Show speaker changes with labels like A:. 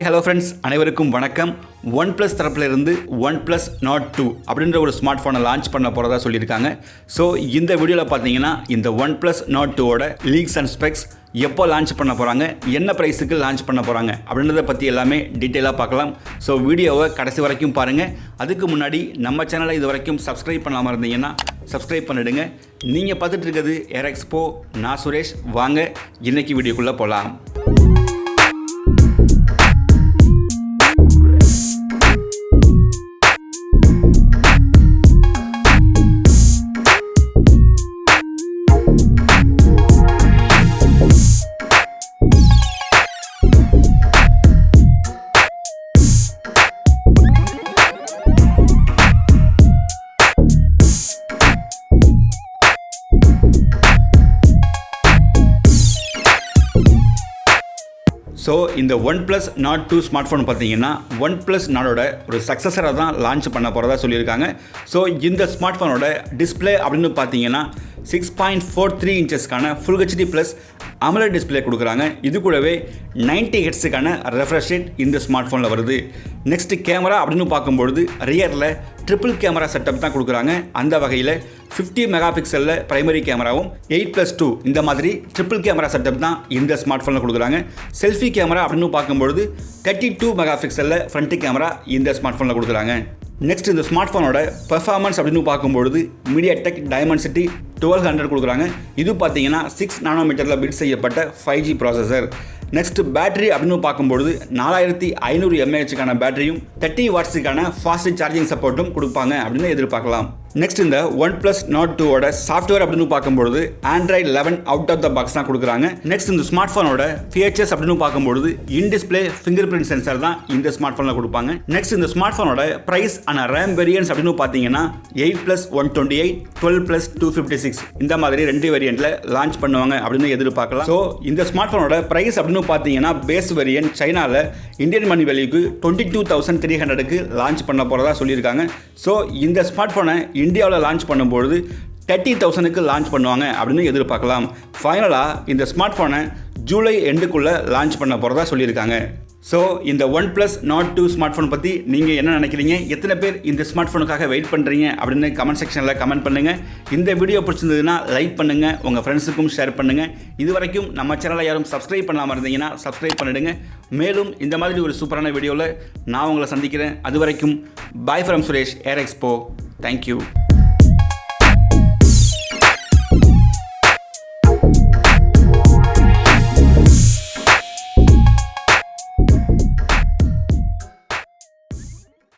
A: Hello friends, அனைவருக்கும் வணக்கம். OnePlus தரப்பில் இருந்து OnePlus Nord 2 அப்படின்ற ஒரு ஸ்மார்ட் ஃபோனை லான்ச் பண்ண போகிறதா சொல்லியிருக்காங்க. ஸோ இந்த வீடியோவில் பார்த்தீங்கன்னா இந்த OnePlus Nord 2ஓட லீக்ஸ் அண்ட் ஸ்பெக்ஸ் எப்போ லான்ச் பண்ண போகிறாங்க, என்ன ப்ரைஸுக்கு லான்ச் பண்ண போகிறாங்க அப்படின்றத பற்றி எல்லாமே டீட்டெயிலாக பார்க்கலாம். ஸோ வீடியோவை கடைசி வரைக்கும் பாருங்கள். அதுக்கு முன்னாடி நம்ம சேனலை இது வரைக்கும் சப்ஸ்கிரைப் பண்ணாமல் இருந்தீங்கன்னா சப்ஸ்கிரைப் பண்ணிவிடுங்க. நீங்கள் பார்த்துட்டு இருக்கிறது Expo. நான் சுரேஷ். வாங்க இன்றைக்கி வீடியோக்குள்ளே போகலாம். ஸோ இந்த OnePlus Nord 2 ஸ்மார்ட் ஃபோன் பார்த்தீங்கன்னா OnePlus Nordோட ஒரு சக்ஸஸராக தான் லான்ச் பண்ண போகிறதா சொல்லியிருக்காங்க. ஸோ இந்த ஸ்மார்ட் ஃபோனோட டிஸ்பிளே அப்படின்னு பார்த்தீங்கன்னா 6.43 இன்ச்சஸ்க்கான full HD plus AMOLED display கொடுக்குறாங்க. இது கூடவே 90 ஹெர்ட்ஸுக்கான ரெஃப்ரெஷ் ரேட் இந்த ஸ்மார்ட் ஃபோனில் வருது. நெக்ஸ்ட் கேமரா அப்படின்னு பார்க்கும்பொழுது ரியரில் ட்ரிபிள் கேமரா செட்டப் தான் கொடுக்குறாங்க. அந்த வகையில் 50 மெகா பிக்சலில் பிரைமரி கேமராவும் 8+2 இந்த மாதிரி ட்ரிபிள் கேமரா செட்டப் தான் இந்த ஸ்மார்ட் ஃபோனில் கொடுக்குறாங்க. செல்ஃபி கேமரா அப்படின்னு பார்க்கும்பொழுது 32 மெகா பிக்சலில் ஃப்ரண்ட் கேமரா இந்த ஸ்மார்ட் ஃபோனில் கொடுக்குறாங்க. நெக்ஸ்ட் இந்த ஸ்மார்ட் ஃபோனோட பெர்ஃபார்மன்ஸ் அப்படின்னு பார்க்கும்பொழுது MediaTek Dimensity 1200 கொடுக்குறாங்க. இது பார்த்தீங்கன்னா 6 நானோமீட்டரில் பில்ட் செய்யப்பட்ட 5G ப்ராசஸர். நெக்ஸ்ட் பேட்டரி அப்படின்னு பார்க்கும்பொழுது 4500 mAhக்கான பேட்டரியும் 30 வாட்ஸுக்கான ஃபாஸ்ட் சார்ஜிங் சப்போர்ட்டும் கொடுப்பாங்க அப்படின்னு எதிர்பார்க்கலாம். நெக்ஸ்ட் இந்த OnePlus Nord 2ஓட சாஃப்ட்வேர் அப்படின்னு பார்க்கும்பொழுது Android 11 out of the box தான் கொடுக்குறாங்க. நெக்ஸ்ட் இந்த ஸ்மார்ட் ஃபோனோட ஃபீச்சர்ஸ் அப்படின்னு பார்க்கும்பொழுது in display fingerprint sensor தான் இந்த ஸ்மார்ட் ஃபோனில் கொடுப்பாங்க. நெக்ஸ்ட் இந்த ஸ்மார்ட் ஃபோனோட ப்ரைஸ் அண்ட் RAM வேரியன்ஸ் அப்படின்னு பார்த்தீங்கன்னா 8+128, 12+256 இந்த மாதிரி 2 வேரியண்ட்டில் லான்ச் பண்ணுவாங்க அப்படின்னு எதிர்பார்க்கலாம். ஸோ இந்த ஸ்மார்ட் ஃபோனோட ப்ரைஸ் அப்படின்னு பார்த்தீங்கன்னா பேஸ் வேரியன்ட் சைனாவில் இந்தியன் மணி வேல்யூக்கு 22,300க்கு லான்ச் பண்ண போகிறதா சொல்லியிருக்காங்க. ஸோ இந்த ஸ்மார்ட் ஃபோனை இந்தியாவில் லான்ச் பண்ணும்பொழுது 30,000க்கு லான்ச் பண்ணுவாங்க அப்படின்னு எதிர்பார்க்கலாம். ஃபைனலாக இந்த ஸ்மார்ட் ஃபோனை ஜூலை எண்டுக்குள்ளே லான்ச் பண்ண போகிறதா சொல்லியிருக்காங்க. ஸோ இந்த OnePlus Nord 2 ஸ்மார்ட் ஃபோன் பற்றி நீங்கள் என்ன நினைக்கிறீங்க, எத்தனை பேர் இந்த ஸ்மார்ட் ஃபோனுக்காக வெயிட் பண்ணுறீங்க அப்படின்னு கமெண்ட் செக்ஷனில் கமெண்ட் பண்ணுங்கள். இந்த வீடியோ பிடிச்சிருந்ததுன்னா லைக் பண்ணுங்கள், உங்கள் ஃப்ரெண்ட்ஸுக்கும் ஷேர் பண்ணுங்கள். இது வரைக்கும் நம்ம சேனலை யாரும் சப்ஸ்கிரைப் பண்ணாமல் இருந்தீங்கன்னா சப்ஸ்கிரைப் பண்ணிவிடுங்க. மேலும் இந்த மாதிரி ஒரு சூப்பரான வீடியோவில் நான் உங்களை சந்திக்கிறேன். அது வரைக்கும் bye from Suresh, Expo. Thank you.